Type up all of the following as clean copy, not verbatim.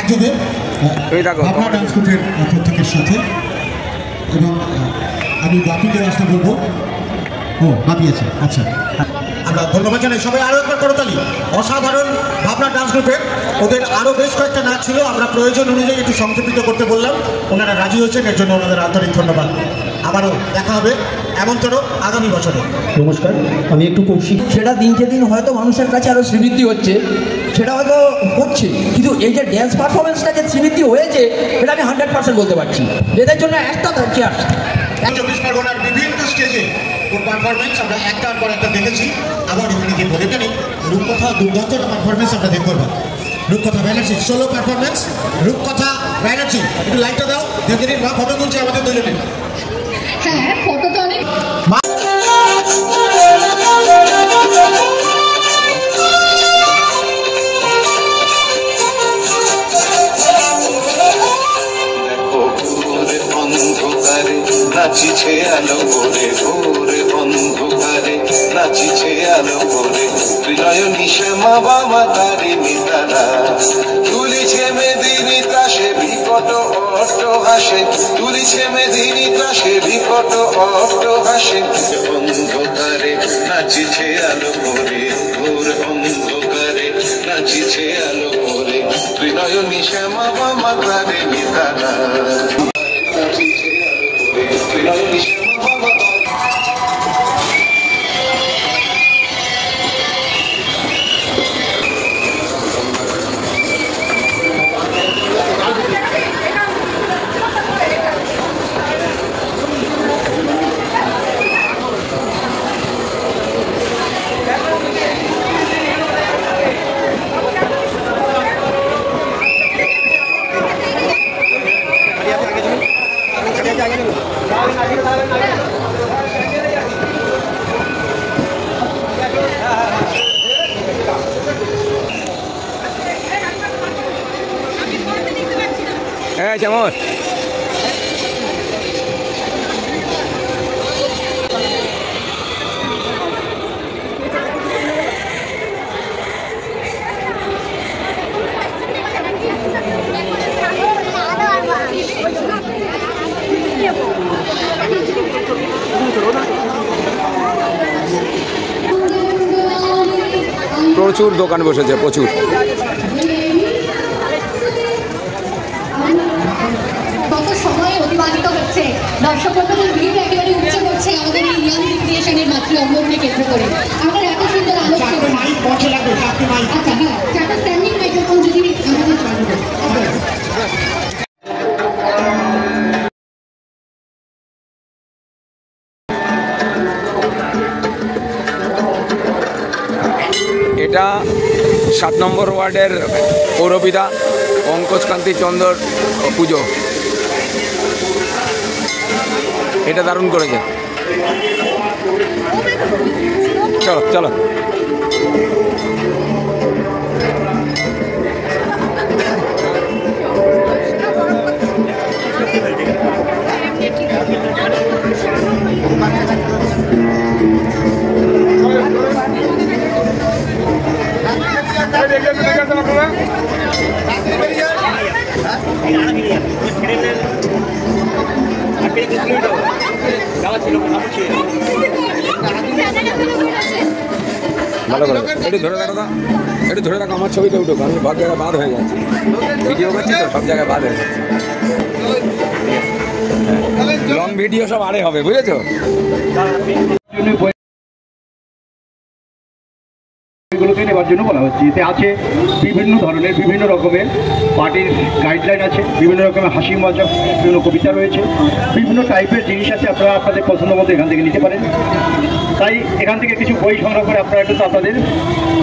একযোগে ভাবনা ডান্স গ্রুপের প্রত্যেকের সাথে। এবং আমি বাপিকে আসতে বলবো। ও বাপি আছে, আচ্ছা আমরা ধন্যবাদ জানাই সবাই। আরও একবার করতালি। অসাধারণ ভাবনা ডান্স গ্রুপের, ওদের আরও বেশ কয়েকটা নাচ ছিল, আমরা প্রয়োজন অনুযায়ী একটু সংক্ষেপিত করতে বললাম, ওনারা রাজি হয়েছেন, এর জন্য ওনাদের আন্তরিক ধন্যবাদ। আবারও দেখা হবে এমনতরও আগামী বছরে। নমস্কার, আমি একটু কৌশিক। সেটা দিনকে দিন হয়তো মানুষের কাছে আরও শ্রীবৃদ্ধি হচ্ছে, সেটা হয়তো হচ্ছে, কিন্তু এই যে ড্যান্স পারফরমেন্সটা যে শ্রীবৃদ্ধি হয়েছে সেটা আমি 100% বলতে পারছি। এদের জন্য একটা চেয়ার। 24 পরগনার বিভিন্ন স্টেজে ওর পারফরমেন্স আমরা একটার পর একটা দেখেছি। আবার এখানে যে বলে জানি রূপকথা দুর্দান্ত পারফরমেন্স আমরা দেখবো। রূপকথা ব্যানার্জি সোলো পারফরমেন্স। রূপকথা ব্যানার্জি একটু লাইটটা দাও। দেখে বা ফটো তুলছে আমাদের দুজনে। হ্যাঁ, ফটো তো অনেক। নাচিছে আলো করে ভোরে অন্ধকারে, নাচিছে আলো করে ত্রিনয়নী শ্যামা বাবা তারি মিতারা, তুলিছে মেদিনী ত্রাসে বিকট অট্ট হাসে, তুলিছে মেদিনী ত্রাসে বিকট অট্ট হাসে, অন্ধকারে নাচিছে আলো করে ভোর অন্ধকারে, নাচিছে আলো করে ত্রিনয়নী শ্যামা বাবা তারি মিতারা। হ্যাঁ যেমন প্রচুর দোকান বসেছে, প্রচুর। কত সময় অতিবাহিত হচ্ছে, দর্শকদের ভিড় একেবারে উপচে পড়ছে আমাদের এই ইয়াং ক্রিয়েশনের মাতৃ অঙ্গনকে কেন্দ্র করে। আমাদের এত সুন্দর আলোচনা। আচ্ছা হ্যাঁ, চারটা স্ট্যান্ডিং মাইক্রোফোন যদি আমাদের এটা 7 নম্বর ওয়ার্ডের পৌরপিতা পঙ্কজকান্তি চন্দর পুজো। এটা দারুণ করেছে। চলো চলো। ভালো করে একটু ধরে রাখো, একটু ধরে রাখো, আমার ছবিটা উঠো, আমি সব জায়গায় বাদ হয়ে যাচ্ছে, ভিডিও করছি তো সব জায়গায় বাদ হয়ে যাচ্ছে। লং ভিডিও সব আরে হবে, বুঝেছো? এগুলোকে নেবার জন্য বলা হচ্ছে। এতে আছে বিভিন্ন ধরনের বিভিন্ন রকমের পার্টির গাইডলাইন আছে, বিভিন্ন রকমের হাসি মজা, বিভিন্ন কবিতা রয়েছে, বিভিন্ন টাইপের জিনিস আছে। আপনারা আপনাদের পছন্দ মতো এখান থেকে নিতে পারেন। তাই এখান থেকে কিছু বই সংগ্রহ করে আপনারা কিন্তু আপনাদের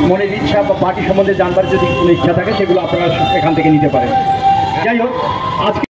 মনের ইচ্ছা বা পার্টি সম্বন্ধে জানবার যদি কোনো ইচ্ছা থাকে সেগুলো আপনারা এখান থেকে নিতে পারেন। যাই হোক, আজকে